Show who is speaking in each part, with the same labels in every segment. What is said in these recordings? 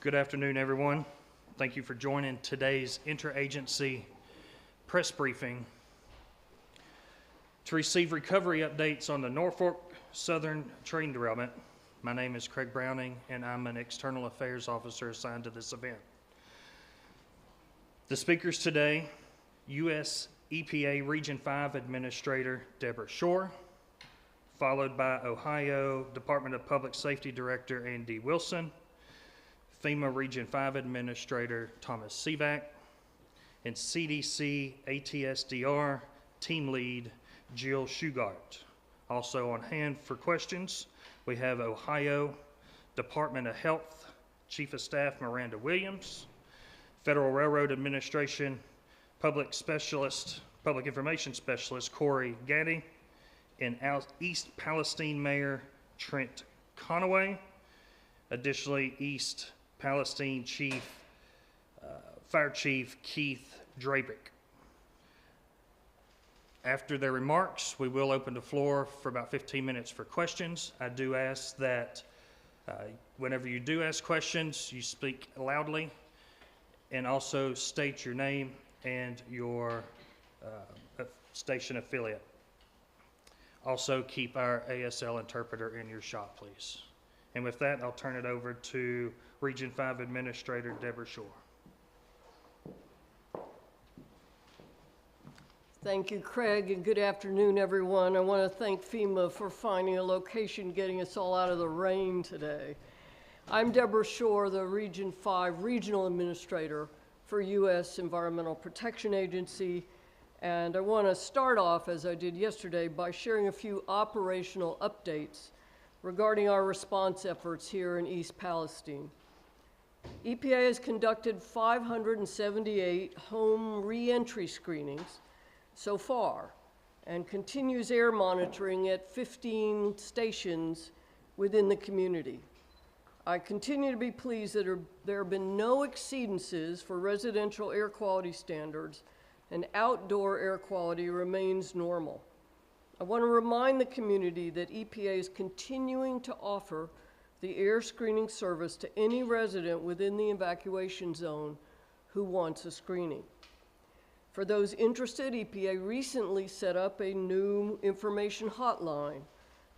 Speaker 1: Good afternoon, everyone. Thank you for joining today's interagency press briefing to receive recovery updates on the Norfolk Southern train derailment. My name is Craig Browning, and I'm an External Affairs Officer assigned to this event. The speakers today, U.S. EPA Region 5 Administrator Debra, followed by Ohio Department of Public Safety Director Andy Wilson, FEMA Region 5 Administrator Thomas Sivak, and CDC ATSDR Team Lead Jill Shugart. Also on hand for questions, we have Ohio Department of Health Chief of Staff Miranda Williams, Federal Railroad Administration Public Information Specialist Corey Gattie, and East Palestine Mayor Trent Conaway. Additionally, East Palestine Fire Chief Keith Drabick. After their remarks, we will open the floor for about 15 minutes for questions. I do ask that whenever you do ask questions, you speak loudly and also state your name and your station affiliate. Also, keep our ASL interpreter in your shop, please. And with that, I'll turn it over to Region 5 Administrator Debra.
Speaker 2: Thank you, Craig, and good afternoon, everyone. I want to thank FEMA for finding a location, getting us all out of the rain today. I'm Debra, the Region 5 Regional Administrator for U.S. Environmental Protection Agency, and I want to start off, as I did yesterday, by sharing a few operational updates regarding our response efforts here in East Palestine. EPA has conducted 578 home re-entry screenings so far and continues air monitoring at 15 stations within the community. I continue to be pleased that there have been no exceedances for residential air quality standards, and outdoor air quality remains normal. I want to remind the community that EPA is continuing to offer the air screening service to any resident within the evacuation zone who wants a screening. For those interested, EPA recently set up a new information hotline.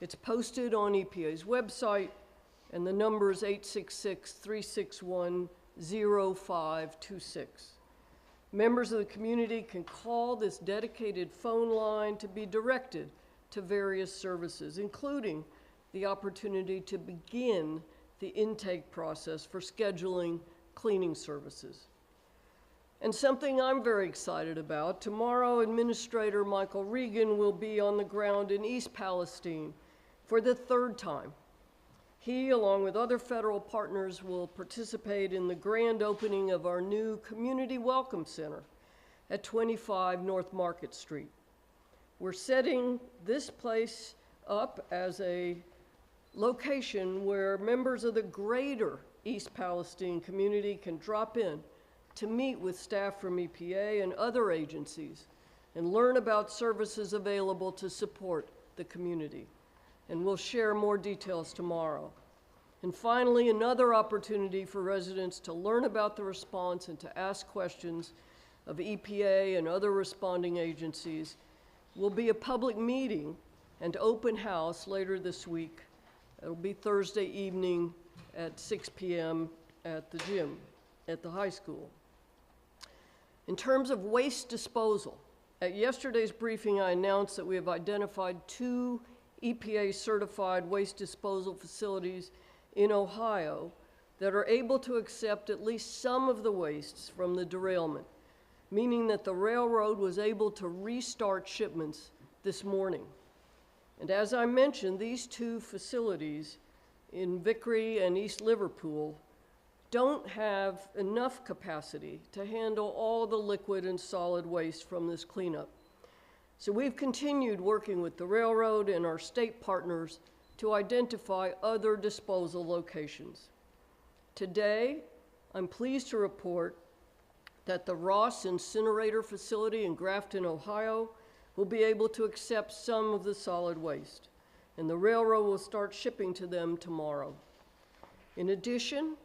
Speaker 2: It's posted on EPA's website, and the number is 866-361-0526. Members of the community can call this dedicated phone line to be directed to various services, including the opportunity to begin the intake process for scheduling cleaning services. And something I'm very excited about, tomorrow Administrator Michael Regan will be on the ground in East Palestine for the third time. He, along with other federal partners, will participate in the grand opening of our new Community Welcome Center at 25 North Market Street. We're setting this place up as a location where members of the greater East Palestine community can drop in to meet with staff from EPA and other agencies and learn about services available to support the community. And we'll share more details tomorrow. And finally, another opportunity for residents to learn about the response and to ask questions of EPA and other responding agencies will be a public meeting and open house later this week. It'll be Thursday evening at 6 p.m. at the gym at the high school. In terms of waste disposal, at yesterday's briefing I announced that we have identified 2 EPA-certified waste disposal facilities in Ohio that are able to accept at least some of the wastes from the derailment, meaning that the railroad was able to restart shipments this morning. And as I mentioned, these 2 facilities in Vickery and East Liverpool don't have enough capacity to handle all the liquid and solid waste from this cleanup. So we've continued working with the railroad and our state partners to identify other disposal locations. Today, I'm pleased to report that the Ross Incinerator Facility in Grafton, Ohio, will be able to accept some of the solid waste, and the railroad will start shipping to them tomorrow. In addition,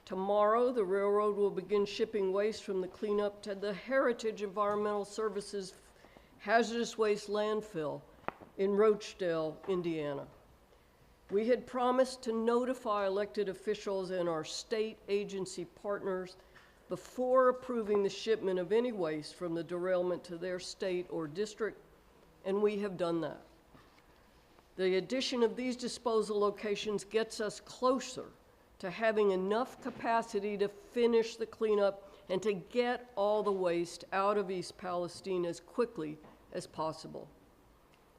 Speaker 2: Tomorrow, the railroad will begin shipping waste from the cleanup to the Heritage Environmental Services hazardous waste landfill in Roachdale, Indiana. We had promised to notify elected officials and our state agency partners before approving the shipment of any waste from the derailment to their state or district, and we have done that. The addition of these disposal locations gets us closer to having enough capacity to finish the cleanup and to get all the waste out of East Palestine as quickly as possible.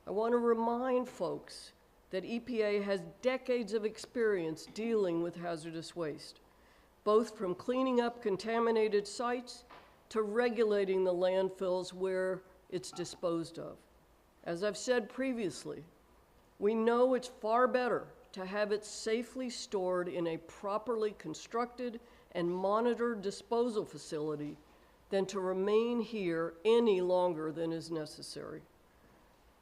Speaker 2: I want to remind folks that EPA has decades of experience dealing with hazardous waste, both from cleaning up contaminated sites to regulating the landfills where it's disposed of. As I've said previously, we know it's far better to have it safely stored in a properly constructed and monitored disposal facility than to remain here any longer than is necessary.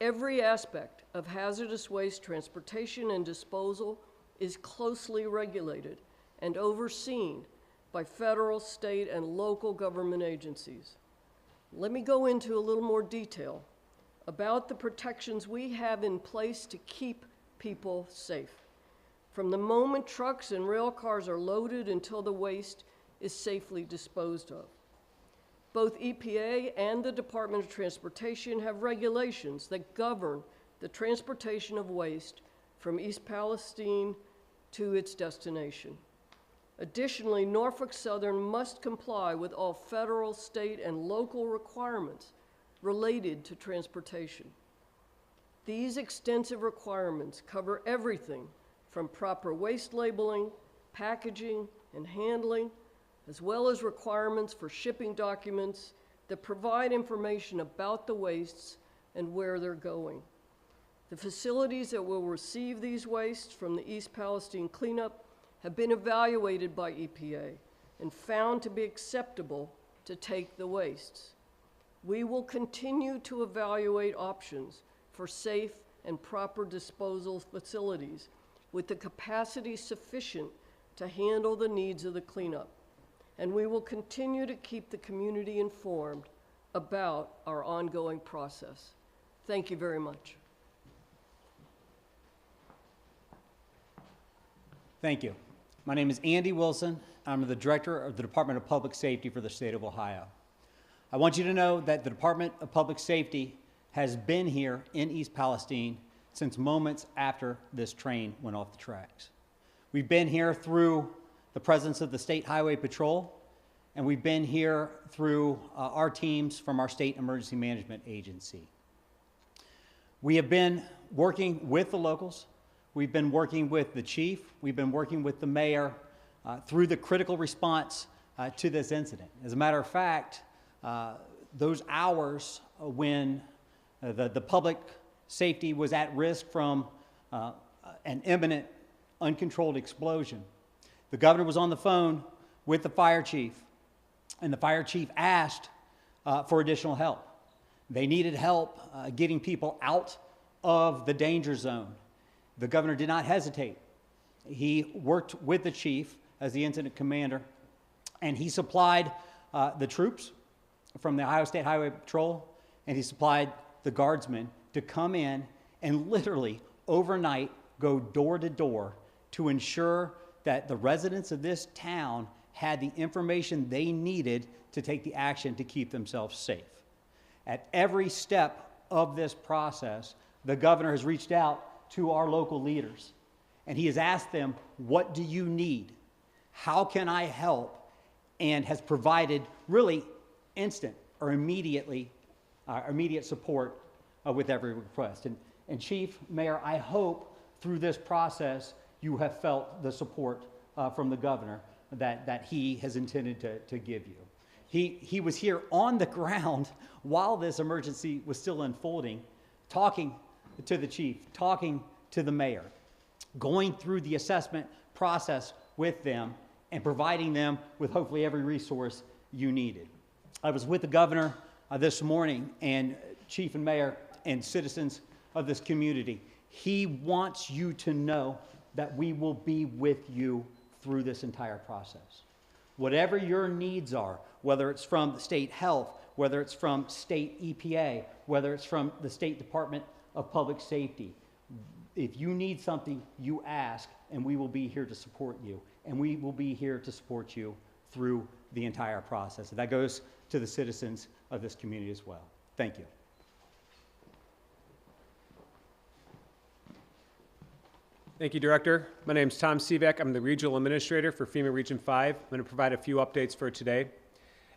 Speaker 2: Every aspect of hazardous waste transportation and disposal is closely regulated and overseen by federal, state, and local government agencies. Let me go into a little more detail about the protections we have in place to keep people safe, from the moment trucks and rail cars are loaded until the waste is safely disposed of. Both EPA and the Department of Transportation have regulations that govern the transportation of waste from East Palestine to its destination. Additionally, Norfolk Southern must comply with all federal, state, and local requirements related to transportation. These extensive requirements cover everything from proper waste labeling, packaging, and handling, as well as requirements for shipping documents that provide information about the wastes and where they're going. The facilities that will receive these wastes from the East Palestine cleanup have been evaluated by EPA and found to be acceptable to take the wastes. We will continue to evaluate options for safe and proper disposal facilities with the capacity sufficient to handle the needs of the cleanup. And we will continue to keep the community informed about our ongoing process. Thank you very much.
Speaker 3: Thank you. My name is Andy Wilson. I'm the Director of the Department of Public Safety for the state of Ohio. I want you to know that the Department of Public Safety has been here in East Palestine since moments after this train went off the tracks. We've been here through the presence of the State Highway Patrol, and we've been here through our teams from our State Emergency Management Agency. We have been working with the locals. We've been working with the chief. We've been working with the mayor through the critical response to this incident. As a matter of fact, those hours when the public safety was at risk from an imminent, uncontrolled explosion, the governor was on the phone with the fire chief, and the fire chief asked for additional help. They needed help getting people out of the danger zone. The governor did not hesitate. He worked with the chief as the incident commander, and he supplied the troops from the Ohio State Highway Patrol, and he supplied the guardsmen to come in and literally overnight go door to door to ensure that the residents of this town had the information they needed to take the action to keep themselves safe. At every step of this process, the governor has reached out to our local leaders, and he has asked them, what do you need? How can I help? And has provided really instant or immediate support with every request. And Chief, Mayor, I hope through this process you have felt the support from the governor that he has intended to give you. He was here on the ground while this emergency was still unfolding, talking to the chief, talking to the mayor, going through the assessment process with them, and providing them with hopefully every resource you needed. I was with the governor this morning, and chief and mayor and citizens of this community. He wants you to know that we will be with you through this entire process. Whatever your needs are, whether it's from the state health, whether it's from state EPA, whether it's from the State Department of Public Safety, if you need something, you ask, and we will be here to support you. And we will be here to support you through the entire process. And that goes to the citizens of this community as well. Thank you.
Speaker 4: Thank you, Director. My name is Tom Sivak. I'm the Regional Administrator for FEMA Region 5. I'm going to provide a few updates for today.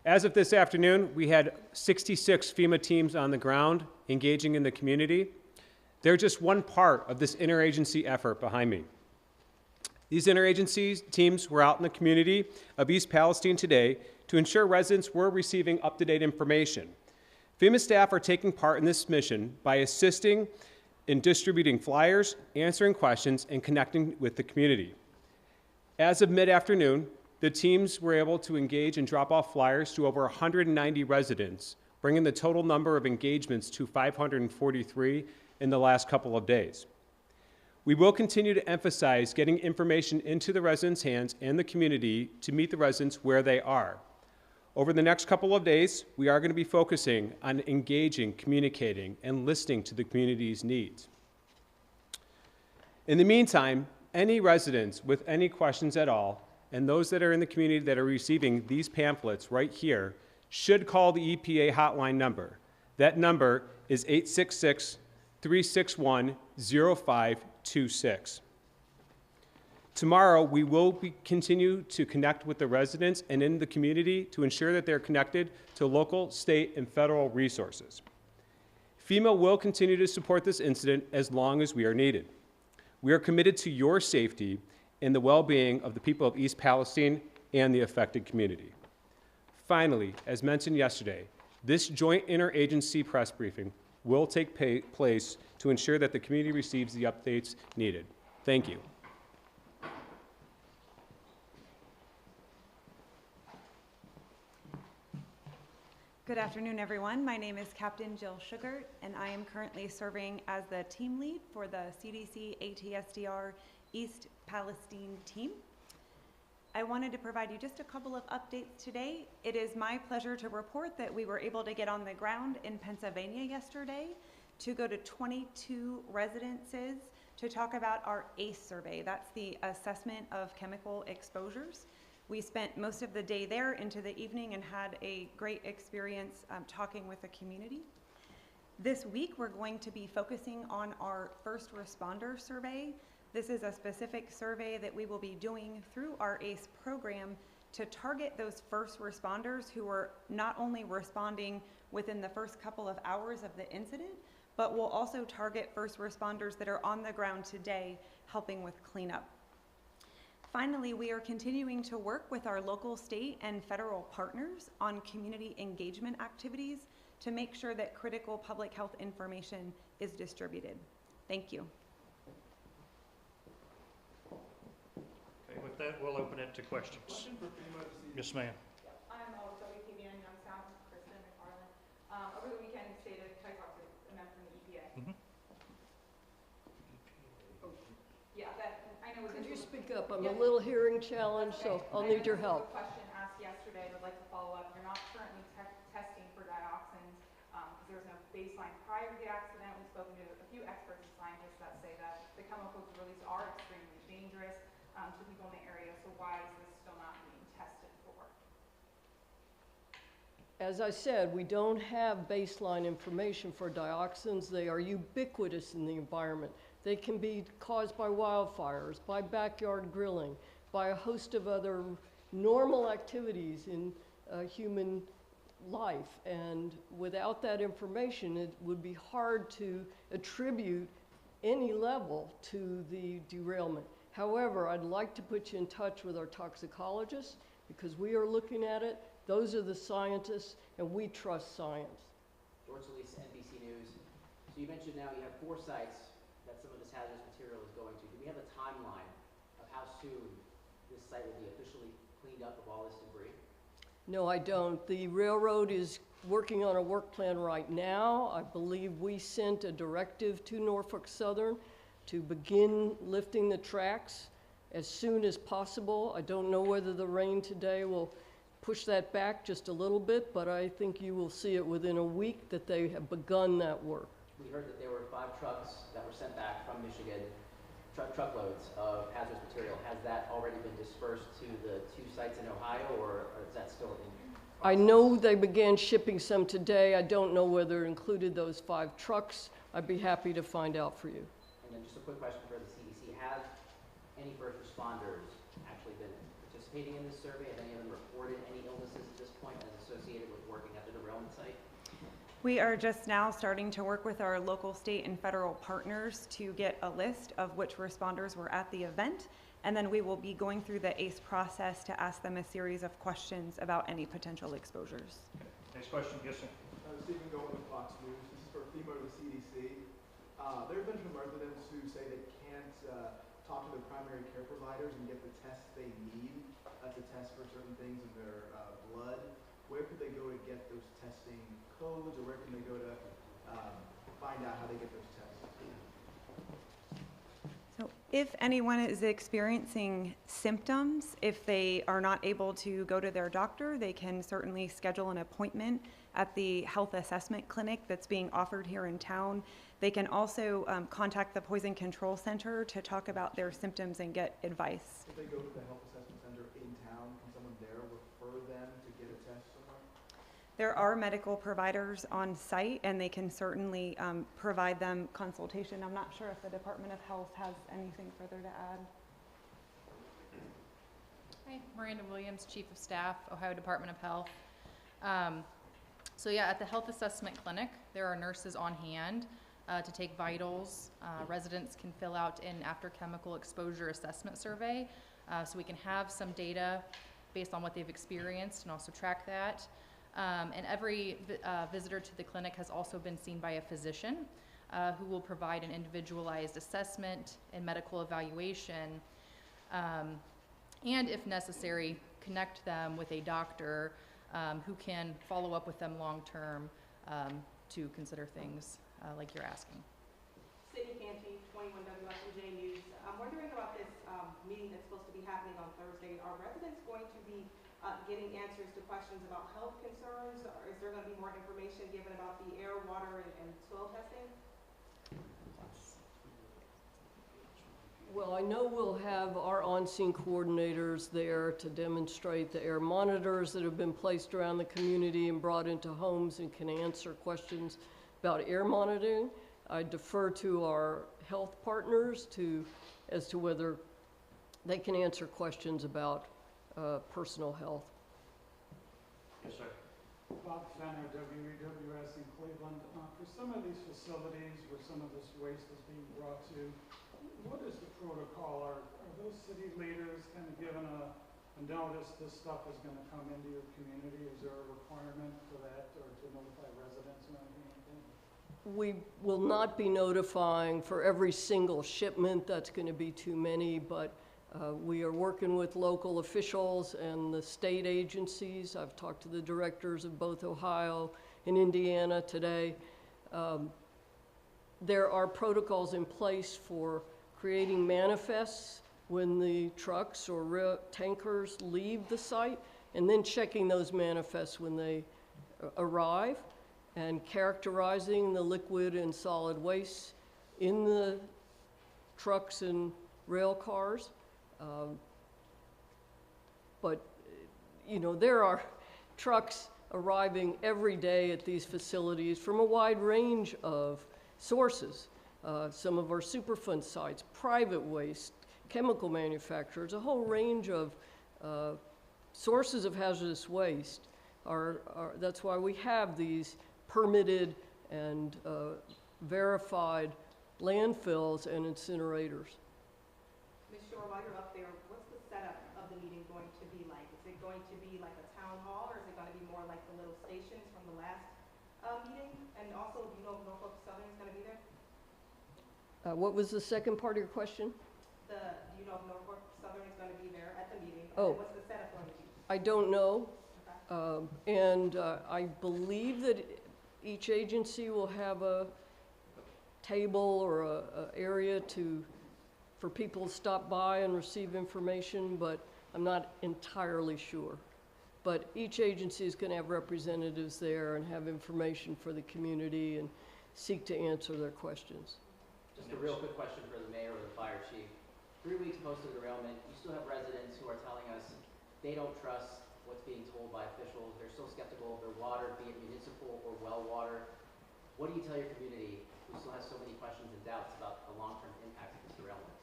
Speaker 4: As of this afternoon, we had 66 FEMA teams on the ground engaging in the community. They're just one part of this interagency effort behind me. These interagency teams were out in the community of East Palestine today to ensure residents were receiving up-to-date information. FEMA staff are taking part in this mission by assisting in distributing flyers, answering questions, and connecting with the community. As of mid-afternoon, the teams were able to engage and drop off flyers to over 190 residents, bringing the total number of engagements to 543 in the last couple of days. We will continue to emphasize getting information into the residents' hands and the community to meet the residents where they are. Over the next couple of days, we are going to be focusing on engaging, communicating, and listening to the community's needs. In the meantime, any residents with any questions at all, and those that are in the community that are receiving these pamphlets right here, should call the EPA hotline number. That number is 866-361-0526. Tomorrow, we will continue to connect with the residents and in the community to ensure that they're connected to local, state, and federal resources. FEMA will continue to support this incident as long as we are needed. We are committed to your safety and the well-being of the people of East Palestine and the affected community. Finally, as mentioned yesterday, this joint interagency press briefing will take place to ensure that the community receives the updates needed. Thank you.
Speaker 5: Good afternoon, everyone. My name is Captain Jill Shugart, and I am currently serving as the team lead for the CDC ATSDR East Palestine team. I wanted to provide you just a couple of updates today. It is my pleasure to report that we were able to get on the ground in Pennsylvania yesterday to go to 22 residences to talk about our ACE survey. That's the assessment of chemical exposures. We spent most of the day there into the evening and had a great experience talking with the community. This week, we're going to be focusing on our first responder survey. This is a specific survey that we will be doing through our ACE program to target those first responders who are not only responding within the first couple of hours of the incident, but we'll also target first responders that are on the ground today helping with cleanup. Finally, we are continuing to work with our local, state, and federal partners on community engagement activities to make sure that critical public health information is distributed. Thank you.
Speaker 1: Okay, with that, we'll open it to questions. Yes, ma'am.
Speaker 6: I'm WKBN Young Sound, Kristen McFarland. Over the weekend, you stayed at talked to a member from the EPA.
Speaker 1: Mm-hmm.
Speaker 6: Yeah, that I know was
Speaker 2: Could you speak up? I'm a little hearing challenged, so I'll need your help.
Speaker 6: A question asked yesterday, would like to follow up. You're not currently testing for dioxins because there was no baseline prior to the accident. We've spoken to a few experts and scientists that say that the chemicals released are extremely dangerous to people in the area. So why is this still not being tested for?
Speaker 2: As I said, we don't have baseline information for dioxins. They are ubiquitous in the environment. They can be caused by wildfires, by backyard grilling, by a host of other normal activities in human life. And without that information, it would be hard to attribute any level to the derailment. However, I'd like to put you in touch with our toxicologists because we are looking at it. Those are the scientists, and we trust science.
Speaker 7: George Solis, NBC News. So you mentioned now you have 4 sites that some of this hazardous material is going to. Do we have a timeline of how soon this site will be officially cleaned up of all this debris?
Speaker 2: No, I don't. The railroad is working on a work plan right now. I believe we sent a directive to Norfolk Southern to begin lifting the tracks as soon as possible. I don't know whether the rain today will push that back just a little bit, but I think you will see it within a week that they have begun that work.
Speaker 7: We heard that there were 5 trucks that were sent back from Michigan, truckloads of hazardous material. Has that already been dispersed to the 2 sites in Ohio, or is that still in process?
Speaker 2: I know they began shipping some today. I don't know whether it included those 5 trucks. I'd be happy to find out for you.
Speaker 7: And then just a quick question for the CDC. Have any first responders actually been participating in this survey? Have any of them reported any illnesses at this point as associated with working at the derailment site?
Speaker 5: We are just now starting to work with our local, state, and federal partners to get a list of which responders were at the event, and then we will be going through the ACE process to ask them a series of questions about any potential exposures.
Speaker 1: Next question, yes, sir.
Speaker 8: Stephen Gold with Fox News. This is for FEMA or the CDC. There have been some residents who say they can't talk to their primary care providers and get the tests they need to test for certain things in their blood. Where could they go to get those testing codes, or where can they go to find out how they get those tests?
Speaker 5: So if anyone is experiencing symptoms, if they are not able to go to their doctor, they can certainly schedule an appointment at the health assessment clinic that's being offered here in town. They can also contact the Poison Control Center to talk about their symptoms and get advice.
Speaker 8: If they go to the health assessment center in town, can someone there refer them to get a test somewhere?
Speaker 5: There are medical providers on site, and they can certainly provide them consultation. I'm not sure if the Department of Health has anything further to add.
Speaker 9: Hi, Miranda Williams, Chief of Staff, Ohio Department of Health. So yeah, at the health assessment clinic, there are nurses on hand to take vitals. Residents can fill out an after chemical exposure assessment survey, so we can have some data based on what they've experienced and also track that. And every visitor to the clinic has also been seen by a physician who will provide an individualized assessment and medical evaluation, and if necessary, connect them with a doctor who can follow up with them long-term to consider things like you're asking.
Speaker 10: Sydney Canty, 21 WSNJ News. I'm wondering about this meeting that's supposed to be happening on Thursday. Are residents going to be getting answers to questions about health concerns, or is there going to be more information given about the air, water, and soil testing?
Speaker 2: Well, I know we'll have our on-scene coordinators there to demonstrate the air monitors that have been placed around the community and brought into homes and can answer questions about air monitoring. I defer to our health partners as to whether they can answer questions about personal health.
Speaker 1: Yes, sir.
Speaker 11: Bob Fenner, WEWS in Cleveland. For some of these facilities where some of this waste is being brought to, what is the protocol? Are those city leaders kind of given a notice this stuff is going to come into your community? Is there a requirement for that, or to notify residents or anything like that?
Speaker 2: We will not be notifying for every single shipment. That's going to be too many, but we are working with local officials and the state agencies. I've talked to the directors of both Ohio and Indiana today. There are protocols in place for creating manifests when the trucks or tankers leave the site, and then checking those manifests when they arrive, and characterizing the liquid and solid waste in the trucks and rail cars. But, you know, there are trucks arriving every day at these facilities from a wide range of sources. Some of our Superfund sites, private waste, chemical manufacturers, a whole range of sources of hazardous waste. That's why we have these permitted and verified landfills and incinerators.
Speaker 10: Ms. Shore, while you're up there, what's the setup of the meeting going to be like? Is it going to be like a town hall, or is it going to be more like the little stations from the last meeting? And also, do you know if Norfolk Southern is going to be there?
Speaker 2: What was the second part of your question?
Speaker 10: Do you know if Norfolk Southern is going to be there at the meeting?
Speaker 2: Oh.
Speaker 10: And what's the setup going to be?
Speaker 2: I don't know.
Speaker 10: Okay.
Speaker 2: I believe that each agency will have a table or a area to for people to stop by and receive information, but I'm not entirely sure. But each agency is going to have representatives there and have information for the community and seek to answer their questions.
Speaker 7: Just a real quick question for the mayor or the fire chief. 3 weeks post the derailment, you still have residents who are telling us they don't trust what's being told by officials. They're still skeptical of their water, be it municipal or well water. What do you tell your community who still has so many questions and doubts about the long-term impact of this derailment?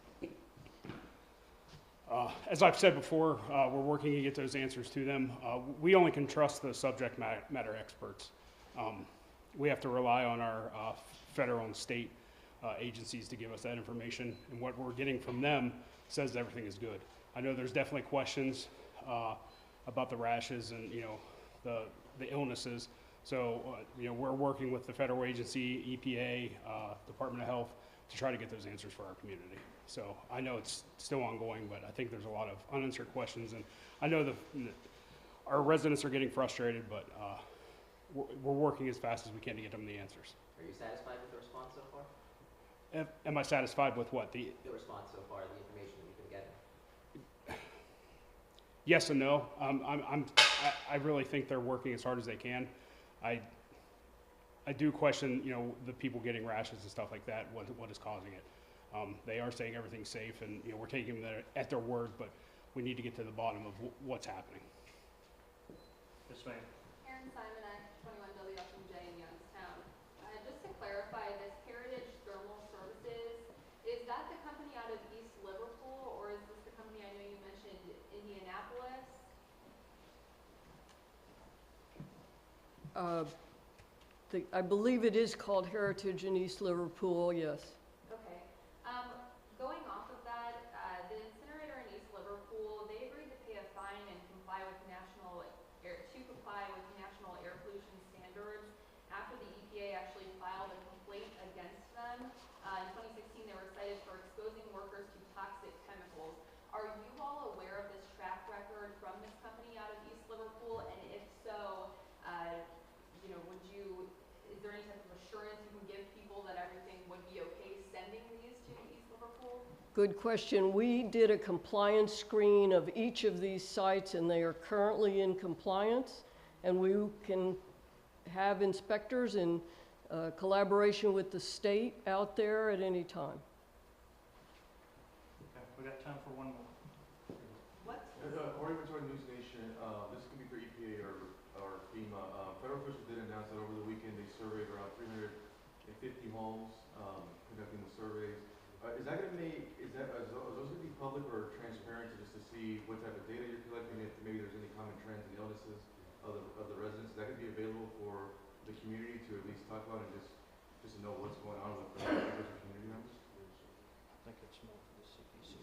Speaker 12: As I've said before, we're working to get those answers to them. We only can trust the subject matter experts. We have to rely on our federal and state agencies to give us that information, and what we're getting from them says everything is good. I know there's definitely questions about the rashes and the illnesses. So we're working with the federal agency, EPA, Department of Health to try to get those answers for our community. So I know it's still ongoing, but I think there's a lot of unanswered questions, and I know our residents are getting frustrated, but we're working as fast as we can to get them the answers.
Speaker 7: Are you satisfied with the response so far?
Speaker 12: Am I satisfied with what? The
Speaker 7: response so far, the information that you've been getting?
Speaker 12: Yes and no. I really think they're working as hard as they can. I do question, the people getting rashes and stuff like that, what is causing it. They are saying everything's safe, and we're taking them at their word, but we need to get to the bottom of what's happening.
Speaker 1: Yes, ma'am.
Speaker 13: Karen Simonek, 21WFMJ in Youngstown. Just to clarify, this Heritage Thermal Services, is that the company out of East Liverpool, or is this the company I know you mentioned, Indianapolis?
Speaker 2: I believe it is called Heritage in East Liverpool, yes.
Speaker 13: Okay. Going off of that, the incinerator in East Liverpool, they agreed to pay a fine and comply with national air pollution standards after the EPA actually filed a complaint against them. In 2016, they were cited for exposing workers to toxic chemicals. Are you all aware of this track record from this company out of East Liverpool? And if so, is there any type of assurance you can give people that everything would be okay sending these to East Liverpool?
Speaker 2: Good question. We did a compliance screen of each of these sites, and they are currently in compliance, and we can have inspectors in collaboration with the state out there at any time.
Speaker 1: Okay, we got time for one more.
Speaker 14: According to our News Nation, this can be for EPA or FEMA. Federal officials did announce that over the weekend they surveyed around 350 homes, conducting the surveys. Is that going to are those going to be public or transparent just to see what type of data you're collecting, if maybe there's any common trends and illnesses of the residents? Is that going to be available for the community to at least talk about and just to know what's going on with the community members?
Speaker 1: I think it's more for the CPC.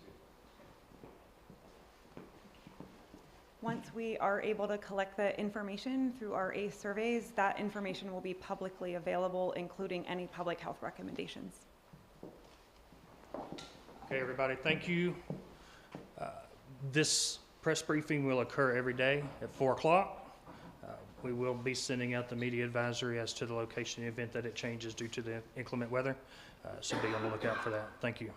Speaker 5: Once we are able to collect the information through our ACE surveys, that information will be publicly available, including any public health recommendations.
Speaker 1: Okay, everybody, thank you. This press briefing will occur every day at 4 o'clock. We will be sending out the media advisory as to the location in the event that it changes due to the inclement weather. So be on the lookout for that. Thank you.